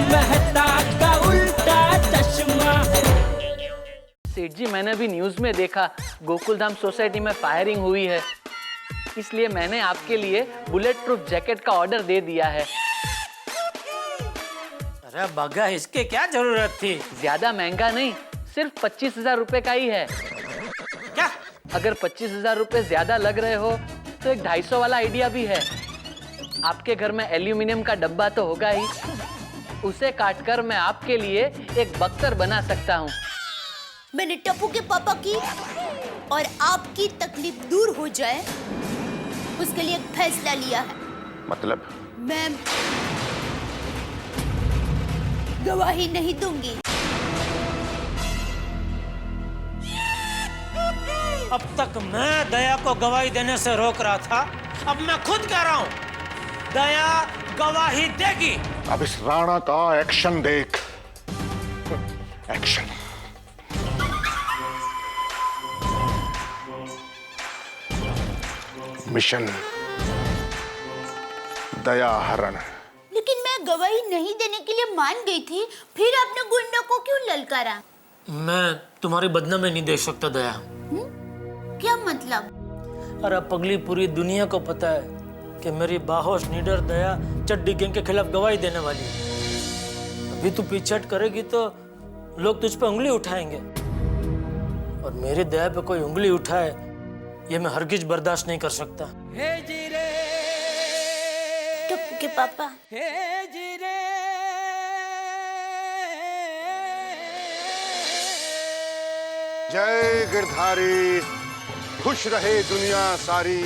मेहता का उल्टा चश्मा। सेठ जी, मैंने अभी न्यूज में देखा गोकुलधाम सोसाइटी में फायरिंग हुई है, इसलिए मैंने आपके लिए बुलेट प्रूफ जैकेट का ऑर्डर दे दिया है। अरे बगा, इसके क्या जरूरत थी? ज्यादा महंगा नहीं, सिर्फ 25,000 रुपए का ही है। क्या? अगर 25,000 रुपए ज्यादा लग रहे हो तो एक 250 वाला आइडिया भी है। आपके घर में एल्यूमिनियम का डब्बा तो होगा ही, उसे काटकर मैं आपके लिए एक बक्सर बना सकता हूँ। मैंने टप्पू के पापा की और आपकी तकलीफ दूर हो जाए, उसके लिए एक फैसला लिया है। मतलब? मैं गवाही नहीं दूंगी। अब तक मैं दया को गवाही देने से रोक रहा था, अब मैं खुद कह रहा हूँ दया गवाही देगी। अब इस राणा का एक्शन देख। एक्शन। मिशन दया हरण। लेकिन मैं गवाही नहीं देने के लिए मान गई थी, फिर आपने गुंडों को क्यों ललकारा? मैं तुम्हारी बदनामी नहीं देख सकता दया। क्या मतलब? अरे पगली, पूरी दुनिया को पता है कि मेरी बाहोश निडर दया चड्डी गैंग के खिलाफ गवाही देने वाली है। अभी तू पीछे करेगी तो लोग तुझ पे उंगली उठाएंगे, और मेरी दया पे कोई उंगली उठाए ये मैं हरगिज बर्दाश्त नहीं कर सकता। टप्पू के पापा, जय गिरधारी, खुश रहे दुनिया सारी,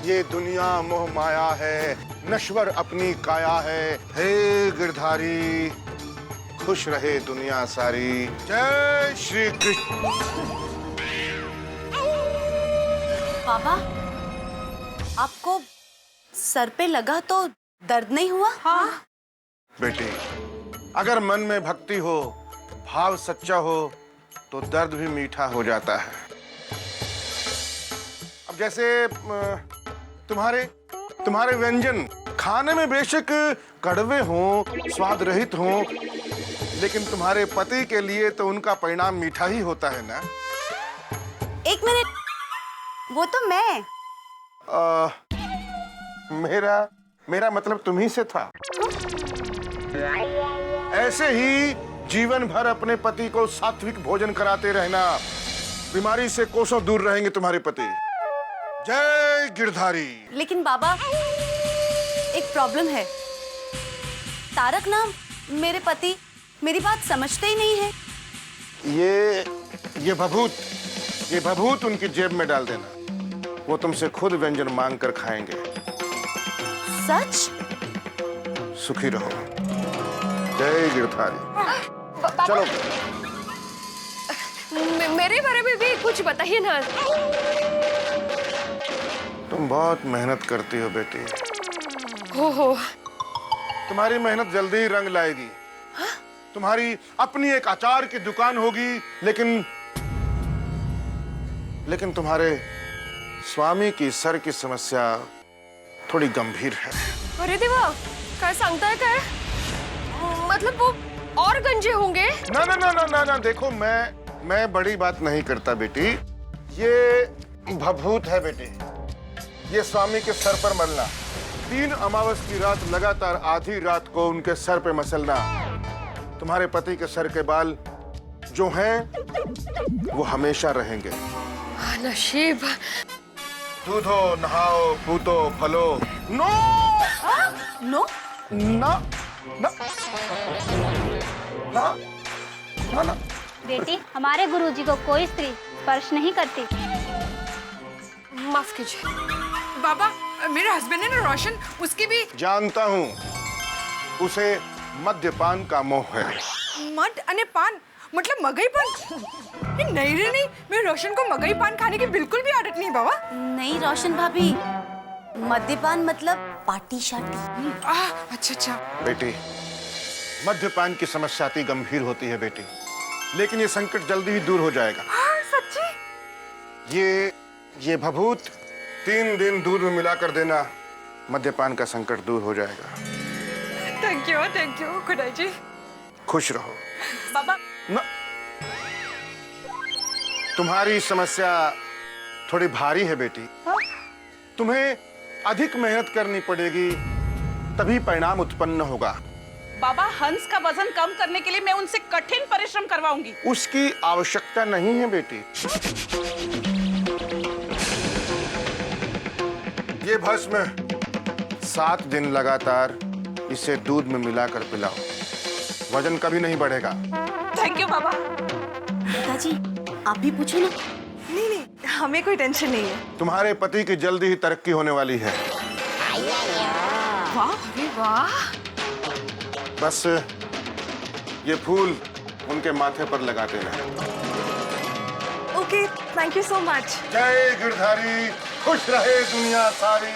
ये दुनिया मोह माया है, नश्वर अपनी काया है। हे गिरधारी, खुश रहे दुनिया सारी। जय श्री कृष्ण। बाबा, आपको सर पे लगा तो दर्द नहीं हुआ? हाँ। बेटी, अगर मन में भक्ति हो, भाव सच्चा हो, तो दर्द भी मीठा हो जाता है। अब जैसे तुम्हारे व्यंजन खाने में बेशक कड़वे हों, स्वाद रहित हों, लेकिन तुम्हारे पति के लिए तो उनका परिणाम मीठा ही होता है ना। एक मिनट, वो तो मैं। मेरा मतलब तुम्ही से था। ऐसे ही जीवन भर अपने पति को सात्विक भोजन कराते रहना, बीमारी से कोसों दूर रहेंगे तुम्हारे पति। जय गिरधारी। लेकिन बाबा, एक प्रॉब्लम है। तारक नाम मेरे पति मेरी बात समझते ही नहीं है। ये भभूत उनकी जेब में डाल देना, वो तुमसे खुद व्यंजन मांग कर खाएंगे। सच? सुखी रहो। जय गिरधारी। चलो। मेरे बारे में भी कुछ बताइए ना। तुम बहुत मेहनत करती हो बेटी। हो। तुम्हारी मेहनत जल्दी ही रंग लाएगी। तुम्हारी अपनी एक अचार की दुकान होगी, लेकिन तुम्हारे स्वामी की सर की समस्या थोड़ी गंभीर है। अरे देवा, काय सांगताय काय? मतलब वो और गंजे होंगे? ना, देखो मैं बड़ी बात नहीं करता बेटी। ये भभूत है बेटी, ये स्वामी के सर पर मलना। 3 अमावस की रात लगातार आधी रात को उनके सर पे मसलना। तुम्हारे पति के सर के बाल जो हैं वो हमेशा रहेंगे। नशीब। दूधो, नहाओ, पूतो, फलो। नो नो ना ना ना ना ना। बेटी, हमारे गुरुजी को कोई स्त्री स्पर्श नहीं करती। माफ कीजिए बाबा, मेरे हस्बैंड है ना रोशन, उसकी भी। जानता हूँ, उसे मद्यपान का मोह है। मद अने पान मतलब मगई पान? नहीं रे नहीं, मेरे रोशन को मगई पान खाने की बिल्कुल भी आदत नहीं बाबा। नहीं रोशन भाभी, मद्यपान मतलब पार्टी शार्टी। अच्छा। बेटी, मद्यपान की समस्या अति गंभीर होती है बेटी, लेकिन ये संकट जल्दी ही दूर हो जाएगा। सच्ची? ये भभूत 3 दिन दूध में मिलाकर देना, मद्यपान का संकट दूर हो जाएगा। थैंक यू खुदा जी। खुश रहो। बाबा न, तुम्हारी समस्या थोड़ी भारी है बेटी। तुम्हें अधिक मेहनत करनी पड़ेगी, तभी परिणाम उत्पन्न होगा। बाबा, हंस का वजन कम करने के लिए मैं उनसे कठिन परिश्रम करवाऊंगी। उसकी आवश्यकता नहीं है बेटी। ये भस्म 7 दिन लगातार इसे दूध में मिलाकर पिलाओ, वजन कभी नहीं बढ़ेगा। थैंक यू बाबा। पिताजी आप भी पूछो ना। नहीं नहीं, हमें कोई टेंशन नहीं है। तुम्हारे पति की जल्दी ही तरक्की होने वाली है। वाह, अरे वाह। बस ये फूल उनके माथे पर लगा देना। Okay, thank you so much. जय गिरधारी, खुश रहे दुनिया सारी।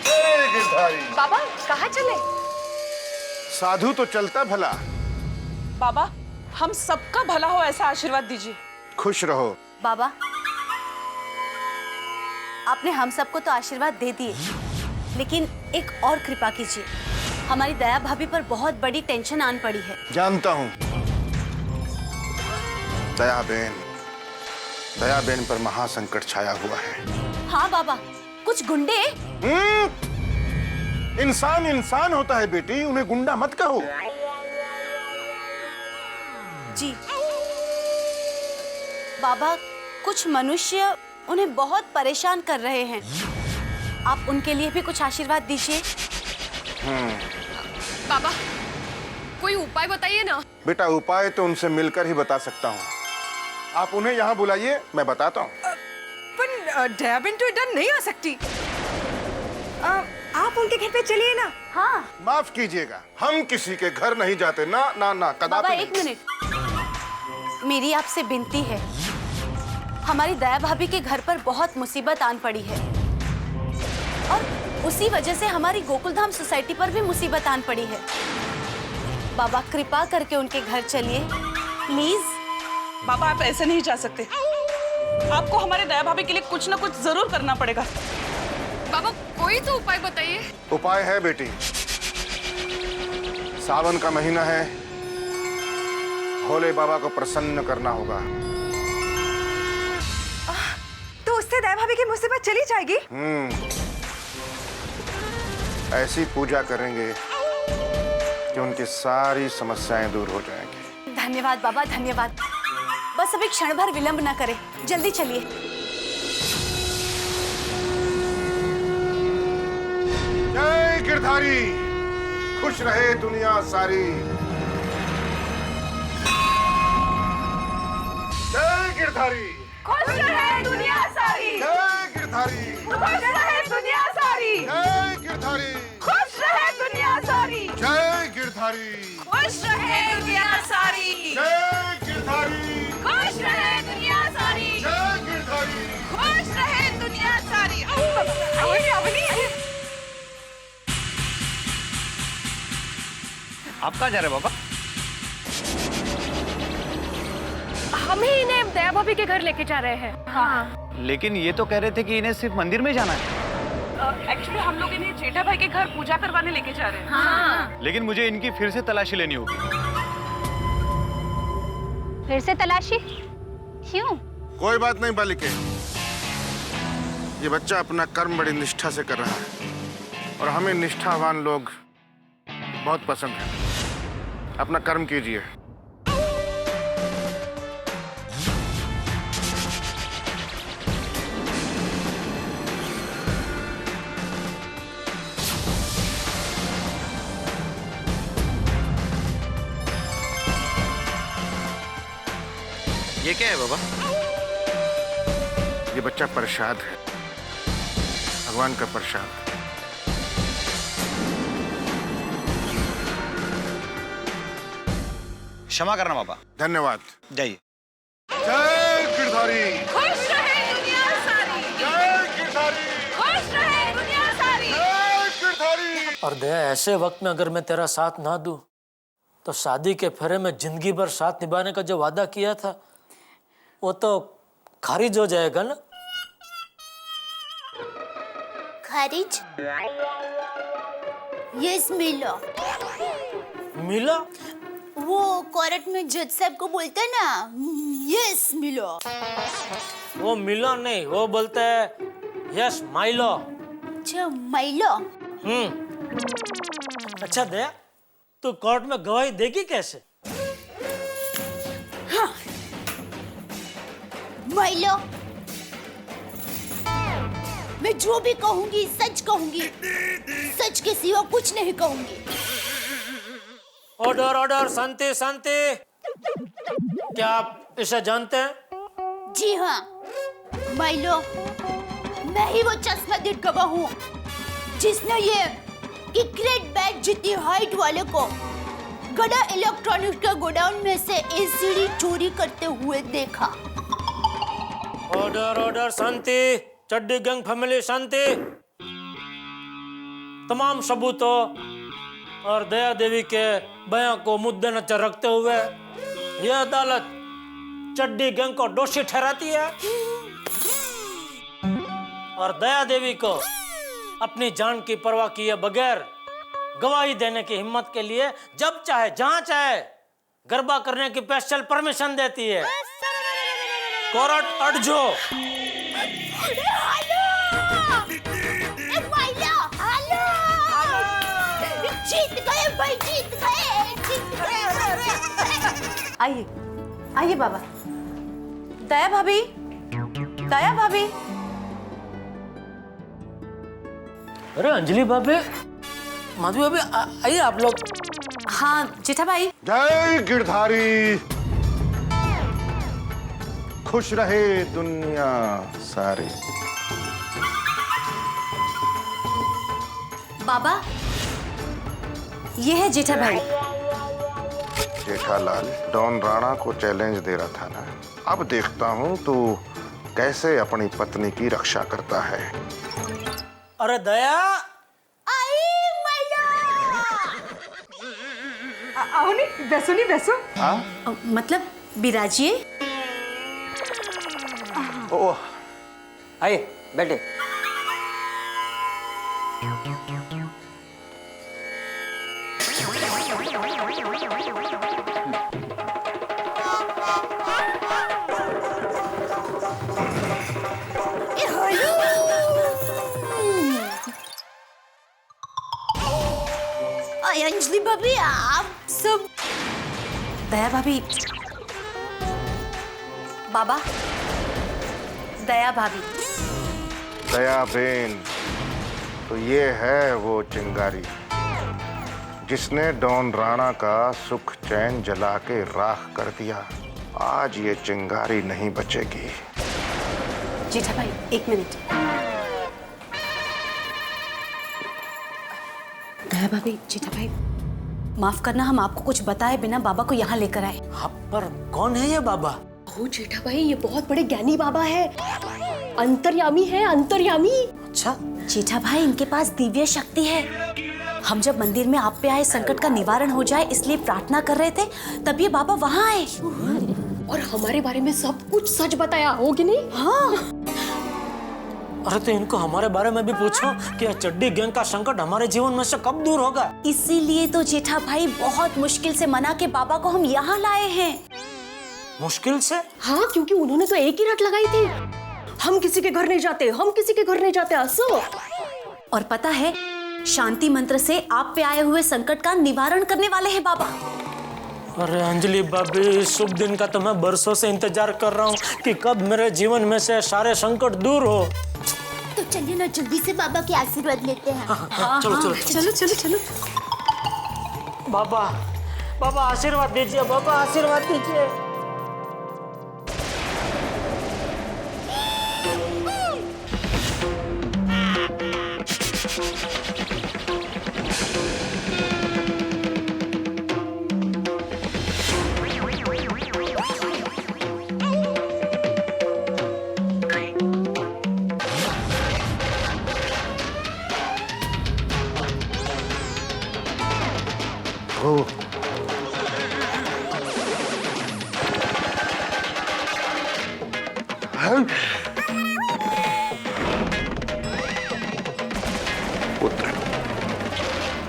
जय गिरधारी। बाबा कहाँ चले? साधु तो चलता भला। बाबा, हम सबका भला हो ऐसा आशीर्वाद दीजिए। खुश रहो। बाबा आपने हम सबको तो आशीर्वाद दे दिए, लेकिन एक और कृपा कीजिए। हमारी दया भाभी पर बहुत बड़ी टेंशन आन पड़ी है। जानता हूँ। दया बेन पर महासंकट छाया हुआ है। हाँ बाबा, कुछ गुंडे। इंसान इंसान होता है बेटी, उन्हें गुंडा मत कहो। जी बाबा, कुछ मनुष्य उन्हें बहुत परेशान कर रहे हैं। आप उनके लिए भी कुछ आशीर्वाद दीजिए। बाबा कोई उपाय बताइए ना। बेटा उपाय तो उनसे मिलकर ही बता सकता हूँ। आप उन्हें यहाँ बुलाइए, मैं बताता हूँ। पर दया बेन तो इधर नहीं आ सकती। आप उनके घर पे चलिए ना। हाँ माफ कीजिएगा, हम किसी के घर नहीं जाते। ना ना ना, बाबा कदापि एक नहीं। मिनट, मेरी आपसे विनती है। हमारी दया भाभी के घर पर बहुत मुसीबत आन पड़ी है, और उसी वजह से हमारी गोकुलधाम सोसाइटी पर भी मुसीबत आन पड़ी है। बाबा कृपा करके उनके घर चलिए प्लीज। बाबा आप ऐसे नहीं जा सकते। आपको हमारे दया भाभी के लिए कुछ ना कुछ जरूर करना पड़ेगा। बाबा कोई तो उपाय बताइए। उपाय है बेटी। सावन का महीना है, भोले बाबा को प्रसन्न करना होगा। तो उससे दया भाभी की मुसीबत चली जाएगी। ऐसी पूजा करेंगे कि उनकी सारी समस्याएं दूर हो जाएंगी। धन्यवाद बाबा, धन्यवाद। बस अभी क्षण भर विलंब न करें, जल्दी चलिए। जय गिरधारी, खुश रहे दुनिया सारी। जय गिरधारी, खुश रहे दुनिया सारी। जय गिरधारी, खुश रहे दुनिया सारी। जय गिरधारी, खुश रहे दुनिया सारी। जय गिरधारी, खुश रहे दुनिया सारी। जय गिरधारी, खुश रहे दुनिया सारी। जय गिरधारी। खुश रहे दुनिया सारी। आप कहाँ जा रहे हैं बाबा? हम ही इन्हें दया भाभी के घर लेके जा रहे हैं। हाँ लेकिन ये तो कह रहे थे कि इन्हें सिर्फ मंदिर में जाना है। एक्चुअली हम लोग इन्हें जेठा भाई के घर पूजा करवाने लेके जा रहे हैं। हाँ। लेकिन मुझे इनकी फिर से तलाशी लेनी होगी। फिर से तलाशी? क्यों? कोई बात नहीं बालिके, ये बच्चा अपना कर्म बड़ी निष्ठा से कर रहा है, और हमें निष्ठावान लोग बहुत पसंद है। अपना कर्म कीजिए। ये क्या है बाबा? ये बच्चा प्रसाद है, भगवान का प्रसाद। क्षमा करना बाबा। धन्यवाद। जाइए। जय गिरधारी, खुश रहे दुनिया सारी। जय गिरधारी, खुश रहे दुनिया सारी। जय गिरधारी। और दया, ऐसे वक्त में अगर मैं तेरा साथ ना दूं तो शादी के फेरे में जिंदगी भर साथ निभाने का जो वादा किया था वो तो खारिज हो जाएगा ना। खारिज? यस मिला। मिला? वो कोर्ट में जज साहब को बोलते हैं ना, यस मिलो। वो मिलो नहीं, वो बोलते हैं यस माइलो। अच्छा माइलो। अच्छा दया, तू कोर्ट में गवाही देगी कैसे? हाँ। माइलो, मैं जो भी कहूंगी सच कहूंगी, सच के सिवा कुछ नहीं कहूंगी। ऑर्डर ऑर्डर, शांति शांति। क्या आप इसे जानते हैं? जी हाँ माइलो, मैं ही वो चश्मदीद गवाह हूँ जिसने ये क्रिकेट बैट जितनी हाइट वाले को गड़ा इलेक्ट्रॉनिक्स के गोडाउन में से एलसीडी चोरी करते हुए देखा। ऑर्डर ऑर्डर, शांति। चड्डी गैंग फैमिली शांति। तमाम सबूतों और दया देवी के बयान को मुद्देनजर रखते हुए यह अदालत चड्डी गैंग को दोषी ठहराती है और दया देवी को अपनी जान की परवाह किए बगैर गवाही देने की हिम्मत के लिए जब चाहे जहां चाहे गरबा करने की स्पेशल परमिशन देती है। कोर्ट अड़जो। जीत गए भाई, जीत गए, जीत गए। आइए आइए बाबा। दया भाभी, दया भाभी। अरे अंजलि भाभी, माधवी भाभी, आइए आप लोग। हाँ जेठा भाई। जय गिरधारी, खुश रहे दुनिया सारी। बाबा, ये है जेठा भाई। जेठालाल डॉन राणा को चैलेंज दे रहा था ना, अब देखता हूँ तू कैसे अपनी पत्नी की रक्षा करता है। अरे दया, आई मैया। आओ नहीं, बैसो नहीं, बैसो। मतलब बिराजिए। ओह, आइए बैठे। अंजलि भाभी, आप सब। दया भाभी। बाबा, दया भाभी। दया बेन, तो ये है वो चिंगारी जिसने डॉन राणा का सुख चैन जला के राख कर दिया। आज ये चिंगारी नहीं बचेगी। जेठा भाई एक मिनट। दया भाभी, जेठा भाई माफ करना, हम आपको कुछ बताए बिना बाबा को यहाँ लेकर आए। आप पर कौन है ये बाबा? ओ जेठा भाई, ये बहुत बड़े ज्ञानी बाबा है, अंतर्यामी है, अंतर्यामी। अच्छा जेठा भाई, इनके पास दिव्य शक्ति है। हम जब मंदिर में आप पे आए संकट का निवारण हो जाए इसलिए प्रार्थना कर रहे थे, तब ये बाबा वहाँ आए और हमारे बारे में सब कुछ सच बताया, हो कि नहीं? हाँ। अरे तो इनको हमारे बारे में भी पूछो कि चड्डी गैंग का संकट हमारे जीवन में से कब दूर होगा। इसीलिए तो जेठा भाई बहुत मुश्किल से मना के बाबा को हम यहाँ लाए हैं। मुश्किल से? हाँ, क्योंकि उन्होंने तो एक ही रट लगाई थी, हम किसी के घर नहीं जाते, हम किसी के घर नहीं जाते। असो। और पता है, शांति मंत्र से आप पे आए हुए संकट का निवारण करने वाले हैं बाबा। अरे अंजलि भाभी, इस शुभ दिन का तो मैं बरसों से इंतजार कर रहा हूँ कि कब मेरे जीवन में से सारे संकट दूर हो। तो चलिए ना, जल्दी से बाबा के आशीर्वाद लेते हैं। हाँ, चलो चलो चलो चलो चलो। बाबा, बाबा आशीर्वाद दीजिए, बाबा आशीर्वाद दीजिए।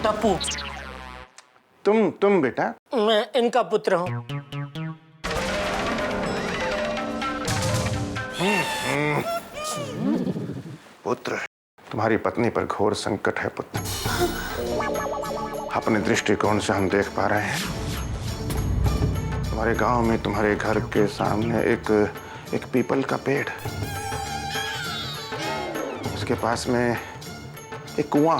टप्पू, तुम बेटा? मैं इनका पुत्र हूँ। पुत्र, तुम्हारी पत्नी पर घोर संकट है पुत्र। अपने दृष्टिकोण से हम देख पा रहे हैं, तुम्हारे गांव में तुम्हारे घर के सामने एक पीपल का पेड़, उसके पास में एक कुआं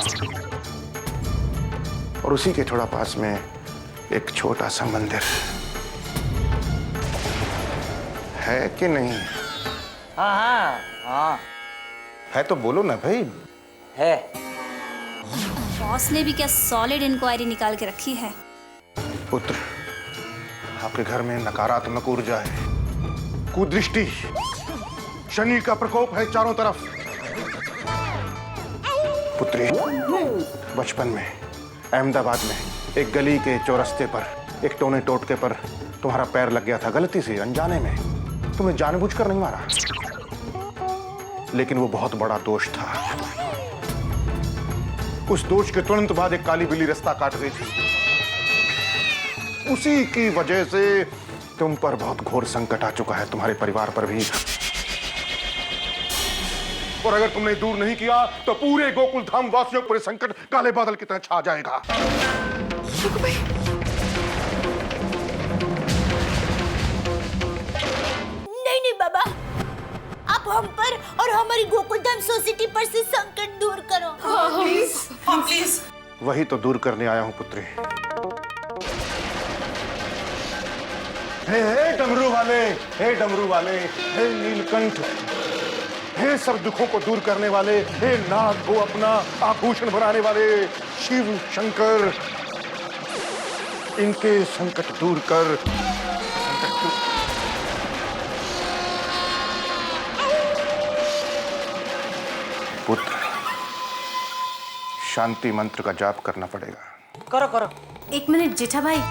और उसी के थोड़ा पास में एक छोटा सा मंदिर है कि नहीं? हाँ हाँ है तो बोलो ना भाई। है। बॉस ने भी क्या सॉलिड इंक्वायरी निकाल के रखी है। पुत्र, आपके घर में नकारात्मक ऊर्जा है, कुदृष्टि, शनि का प्रकोप है चारों तरफ। पुत्री, बचपन में अहमदाबाद में एक गली के चौरस्ते पर एक टोने टोटके पर तुम्हारा पैर लग गया था, गलती से, अनजाने में। तुम्हें जानबूझकर नहीं मारा, लेकिन वो बहुत बड़ा दोष था। उस दोष के तुरंत बाद एक काली बिल्ली रास्ता काट गई थी। उसी की वजह से तुम पर बहुत घोर संकट आ चुका है, तुम्हारे परिवार पर भी। और अगर तुमने दूर नहीं किया तो पूरे गोकुल धाम वासियों पर संकट काले बादल की तरह छा जाएगा। नहीं बाबा, आप हम पर और हमारी गोकुलधाम सोसाइटी पर से संकट दूर करो। प्लीज। वही तो दूर करने आया हूं पुत्री। हे डमरू वाले, हे डमरू वाले, हे नीलकंठ, हे सब दुखों को दूर करने वाले, हे नाग को अपना आभूषण बनाने वाले शिव शंकर, इनके संकट दूर कर। पुत्र, शांति मंत्र का जाप करना पड़ेगा। करो करो। एक मिनट जेठा भाई,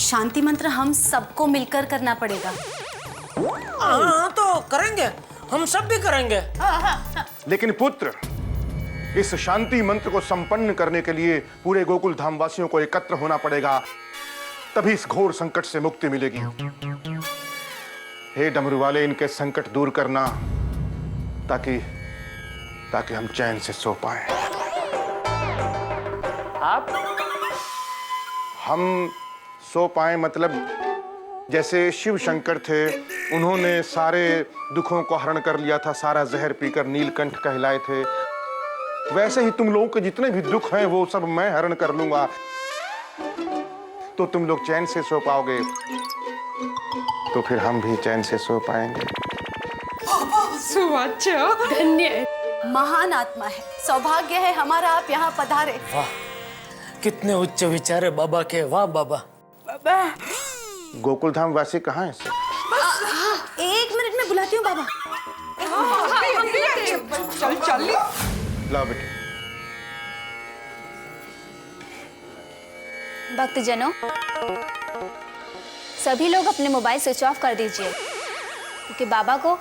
शांति मंत्र हम सबको मिलकर करना पड़ेगा। हाँ तो करेंगे, हम सब भी करेंगे। लेकिन पुत्र, इस शांति मंत्र को संपन्न करने के लिए पूरे गोकुल धाम वासियों को एकत्र होना पड़ेगा, तभी इस घोर संकट से मुक्ति मिलेगी। हे डमरू वाले, इनके संकट दूर करना, ताकि हम चैन से सो पाए। आप? हम सो पाए मतलब जैसे शिव शंकर थे, उन्होंने सारे दुखों को हरण कर लिया था, सारा जहर पीकर नीलकंठ कहलाए थे, वैसे ही तुम लोगों के जितने भी दुख हैं वो सब मैं हरण कर लूंगा, तो तुम लोग चैन से सो पाओगे, तो फिर हम भी चैन से सो पाएंगे। धन्य, महान आत्मा है, सौभाग्य है हमारा आप यहाँ पधारे। वाह, कितने उच्च विचार है बाबा के। वाह बाबा। गोकुल धाम वासी कहाँ हैं? एक मिनट में बुलाती हूँ बाबा। चल लाओ बेटे। भक्तजनों, सभी लोग अपने मोबाइल स्विच ऑफ कर दीजिए, क्योंकि बाबा को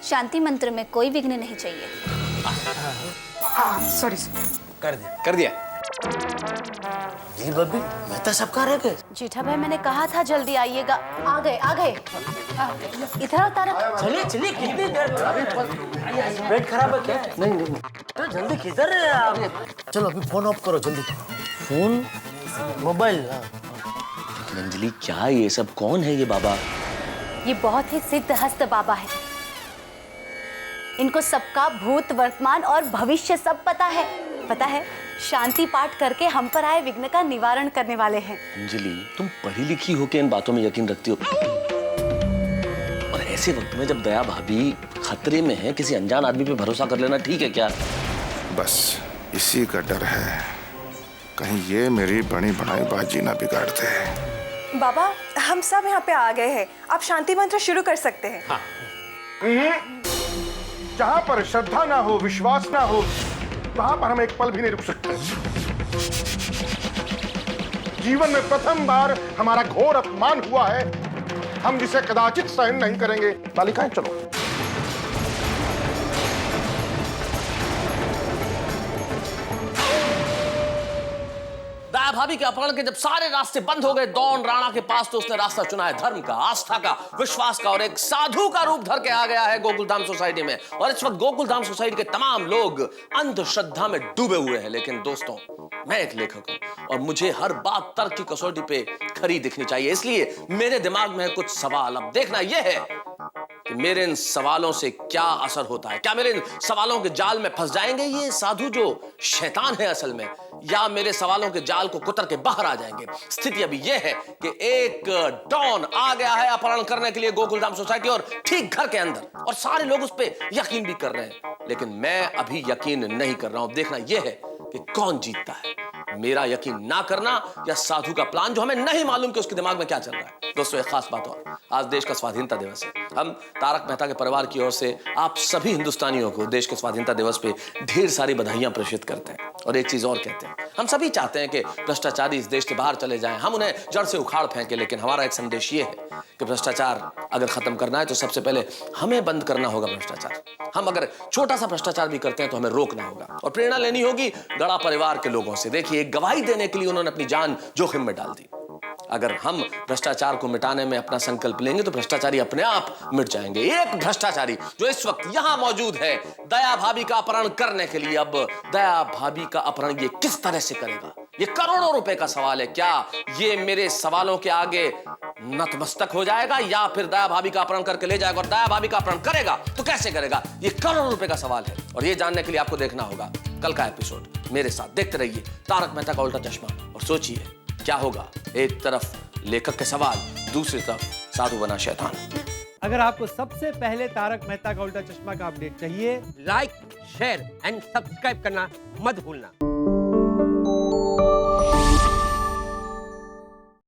शांति मंत्र में कोई विघ्न नहीं चाहिए। सॉरी। कर दिया। जी बब्बी, मैं तो सब कर रहे थे। जेठा भाई, मैंने कहा था जल्दी आइएगा। आ गए। इधर उतारा। चलिए कितनी देर? पेट खराब है क्या? नहीं, तो जल्दी किधर है आप? चलो अभी फोन ऑफ करो जल्दी। Phone, mobile. अंजलि, क्या ये सब? कौन है ये बाबा? ये बहुत ही सिद्ध हस्त बाबा है। इनको सबका भूत, वर्तमान और भविष्य सब पता है। शांति पाठ करके हम पर आए विघ्न का निवारण करने वाले हैं। अंजलि, तुम पढ़ी लिखी हो के इन बातों में यकीन रखती हो? और ऐसे वक्त में जब दया भाभी खतरे में है, किसी अनजान आदमी पे भरोसा कर लेना ठीक है क्या? बस इसी का डर है, कहीं ये मेरी बनी बनाई बाजी ना बिगाड़ दे। बाबा, हम सब यहाँ पे आ गए हैं, आप शांति मंत्र शुरू कर सकते हैं। हाँ। जहाँ पर श्रद्धा ना हो, विश्वास ना हो, वहां पर हम एक पल भी नहीं रुक सकते। जीवन में प्रथम बार हमारा घोर अपमान हुआ है, हम जिसे कदाचित सहन नहीं करेंगे। बालिकाएं चलो। भाभी के अपहरण के जब सारे रास्ते बंद हो गए दौन राणा के पास, तो उसने रास्ता चुना है धर्म का, आस्था का, विश्वास का, और एक साधु का रूप धर के आ गया है गोकुलधाम सोसाइटी में। और इस वक्त गोकुलधाम सोसाइटी के तमाम लोग अंधश्रद्धा में डूबे हुए हैं। लेकिन दोस्तों, मैं एक लेखक हूं और मुझे हर बात तर्क की कसौटी पे खरी दिखनी चाहिए, इसलिए मेरे दिमाग में कुछ सवाल। अब देखना यह है कि मेरे इन सवालों से क्या असर होता है। क्या मेरे इन सवालों के जाल में फंस जाएंगे ये साधु जो शैतान है असल में, या मेरे सवालों के जाल को कुतर के बाहर आ जाएंगे। स्थिति अभी यह है कि एक डॉन आ गया है अपहरण करने के लिए गोकुलधाम सोसाइटी, और ठीक घर के अंदर, और सारे लोग उस पर यकीन भी कर रहे हैं। लेकिन मैं अभी यकीन नहीं कर रहा हूं। देखना यह है कि कौन जीतता है, मेरा यकीन ना करना या साधु का प्लान, जो हमें नहीं मालूम कि उसके दिमाग में क्या चल रहा है। दोस्तों, एक खास बात और, आज देश का स्वाधीनता दिवस है। हम तारक मेहता के परिवार की ओर से आप सभी हिंदुस्तानियों को देश के स्वाधीनता दिवस पे ढेर सारी बधाइयां प्रेषित करते हैं। और एक चीज और कहते हैं, हम सभी चाहते हैं कि भ्रष्टाचारी इस देश से बाहर चले जाएं, हम उन्हें जड़ से उखाड़ फेंकें। लेकिन हमारा एक संदेश ये है कि भ्रष्टाचार अगर खत्म करना है तो सबसे पहले हमें बंद करना होगा भ्रष्टाचार। हम अगर छोटा सा भ्रष्टाचार भी करते हैं तो हमें रोकना होगा, और प्रेरणा लेनी होगी गड़ा परिवार के लोगों से। देखिए, गवाही देने के लिए उन्होंने अपनी जान जोखिम में डाल दी। अगर हम भ्रष्टाचार को मिटाने में अपना संकल्प लेंगे तो भ्रष्टाचारी अपने आप मिट जाएंगे। एक भ्रष्टाचारी जो इस वक्त यहां मौजूद है दया भाभी का अपहरण करने के लिए, अब दया भाभी का अपहरण ये किस तरह से करेगा, ये करोड़ों रुपए का सवाल है। क्या ये मेरे सवालों के आगे नतमस्तक हो जाएगा, या फिर दया भाभी का अपहरण करके ले जाएगा? और दया भाभी का अपहरण करेगा तो कैसे करेगा, ये करोड़ों रुपए का सवाल है। और ये जानने के लिए आपको देखना होगा कल का एपिसोड मेरे साथ। देखते रहिए तारक मेहता का उल्टा चश्मा, और सोचिए क्या होगा। एक तरफ लेखक के सवाल, दूसरी तरफ साधु बना शैतान। अगर आपको सबसे पहले तारक मेहता का उल्टा चश्मा का अपडेट चाहिए, लाइक, शेयर एंड सब्सक्राइब करना मत भूलना।